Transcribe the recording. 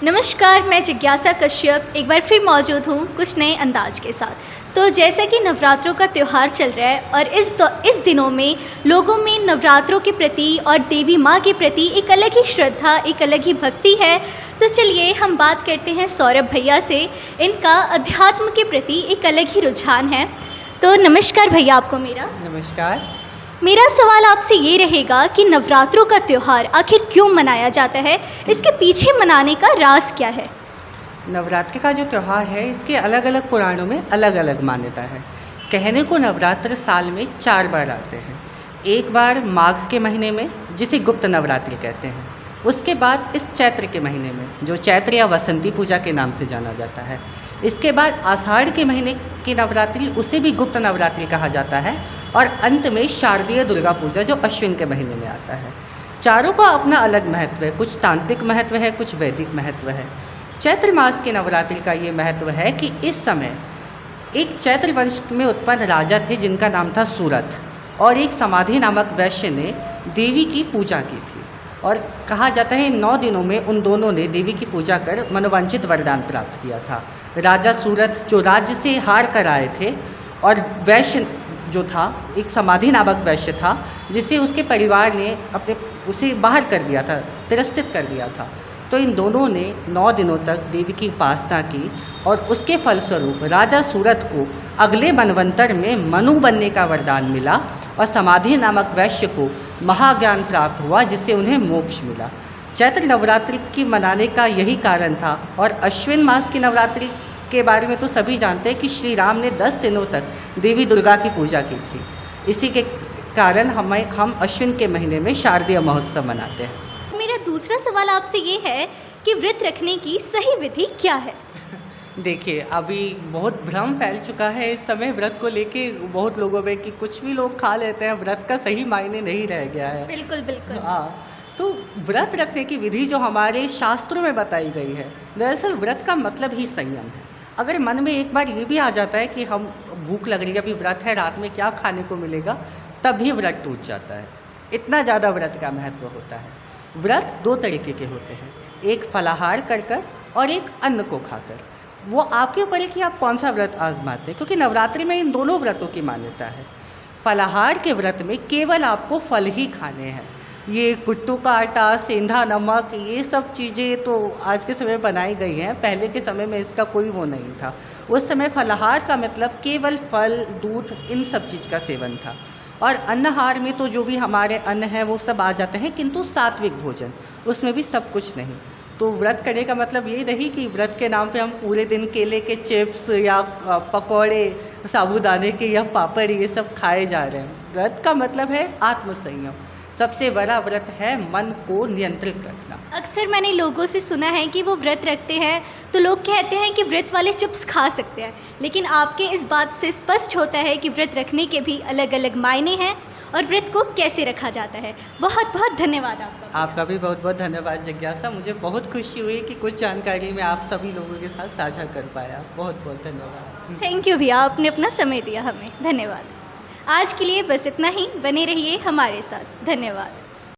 नमस्कार, मैं जिज्ञासा कश्यप एक बार फिर मौजूद हूँ कुछ नए अंदाज के साथ। तो जैसा कि नवरात्रों का त्यौहार चल रहा है और इस दिनों में लोगों में नवरात्रों के प्रति और देवी माँ के प्रति एक अलग ही श्रद्धा, एक अलग ही भक्ति है। तो चलिए हम बात करते हैं सौरभ भैया से। इनका अध्यात्म के प्रति एक अलग ही रुझान है। तो नमस्कार भैया आपको मेरा। नमस्कार। मेरा सवाल आपसे ये रहेगा कि नवरात्रों का त्यौहार आखिर क्यों मनाया जाता है, इसके पीछे मनाने का राज क्या है? नवरात्रि का जो त्यौहार है इसके अलग अलग पुराणों में अलग अलग मान्यता है। कहने को नवरात्र साल में 4 बार आते हैं। एक बार माघ के महीने में जिसे गुप्त नवरात्रि कहते हैं, उसके बाद इस चैत्र के महीने में जो चैत्र या वसंती पूजा के नाम से जाना जाता है। इसके बाद आषाढ़ के महीने की नवरात्रि, उसे भी गुप्त नवरात्रि कहा जाता है। और अंत में शारदीय दुर्गा पूजा जो अश्विन के महीने में आता है। चारों का अपना अलग महत्व है, कुछ तांत्रिक महत्व है, कुछ वैदिक महत्व है। चैत्र मास की नवरात्रि का ये महत्व है कि इस समय एक चैत्र वंश में उत्पन्न राजा थे जिनका नाम था सूरथ, और एक समाधि नामक वैश्य ने देवी की पूजा की थी। और कहा जाता है 9 दिनों में उन दोनों ने देवी की पूजा कर मनोवांछित वरदान प्राप्त किया था। राजा सूरथ जो राज्य से हार कर आए थे, और वैश्य जो था एक समाधि नामक वैश्य था जिसे उसके परिवार ने उसे बाहर कर दिया था, तिरस्कृत कर दिया था। तो इन दोनों ने 9 दिनों तक देवी की उपासना की, और उसके फलस्वरूप राजा सूरथ को अगले मनवंतर में मनु बनने का वरदान मिला, और समाधि नामक वैश्य को महाज्ञान प्राप्त हुआ जिससे उन्हें मोक्ष मिला। चैत्र नवरात्रि की मनाने का यही कारण था। और अश्विन मास की नवरात्रि के बारे में तो सभी जानते हैं कि श्री राम ने 10 दिनों तक देवी दुर्गा की पूजा की थी। इसी के कारण हम अश्विन के महीने में शारदीय महोत्सव मनाते हैं। मेरा दूसरा सवाल आपसे ये है कि व्रत रखने की सही विधि क्या है? देखिए, अभी बहुत भ्रम फैल चुका है इस समय व्रत को लेके बहुत लोगों में कि कुछ भी लोग खा लेते हैं, व्रत का सही मायने नहीं रह गया है। बिल्कुल बिल्कुल। हाँ, तो व्रत रखने की विधि जो हमारे शास्त्रों में बताई गई है, दरअसल व्रत का मतलब ही संयम है। अगर मन में एक बार ये भी आ जाता है कि हम भूख लग रही है, अभी व्रत है, रात में क्या खाने को मिलेगा, तभी व्रत टूट जाता है। इतना ज़्यादा व्रत का महत्व होता है। व्रत 2 तरीके के होते हैं, एक फलाहार कर कर और एक अन्न को खाकर। वो आपके ऊपर है कि आप कौन सा व्रत आजमाते हैं, क्योंकि नवरात्रि में इन दोनों व्रतों की मान्यता है। फलाहार के व्रत में केवल आपको फल ही खाने हैं। ये कुट्टू का आटा, सेंधा नमक, ये सब चीज़ें तो आज के समय बनाई गई हैं। पहले के समय में इसका कोई वो नहीं था। उस समय फलाहार का मतलब केवल फल, दूध, इन सब चीज़ का सेवन था। और अन्नहार में तो जो भी हमारे अन्न हैं वो सब आ जाते हैं, किंतु सात्विक भोजन उसमें भी सब कुछ नहीं। तो व्रत करने का मतलब ये नहीं कि व्रत के नाम पे हम पूरे दिन केले के चिप्स या पकौड़े, साबूदाने के या पापड़ ये सब खाए जा रहे हैं। व्रत का मतलब है आत्मसंयम। सबसे बड़ा व्रत है मन को नियंत्रित करना। अक्सर मैंने लोगों से सुना है कि वो व्रत रखते हैं तो लोग कहते हैं कि व्रत वाले चिप्स खा सकते हैं, लेकिन आपके इस बात से स्पष्ट होता है कि व्रत रखने के भी अलग अलग मायने हैं और व्रत को कैसे रखा जाता है। बहुत बहुत धन्यवाद आपका। आपका भी बहुत बहुत धन्यवाद जिज्ञासा। मुझे बहुत खुशी हुई कि कुछ जानकारी मैं आप सभी लोगों के साथ साझा कर पाया। बहुत बहुत धन्यवाद। थैंक यू भैया, आपने अपना समय दिया हमें। धन्यवाद। आज के लिए बस इतना ही। बने रहिए हमारे साथ। धन्यवाद।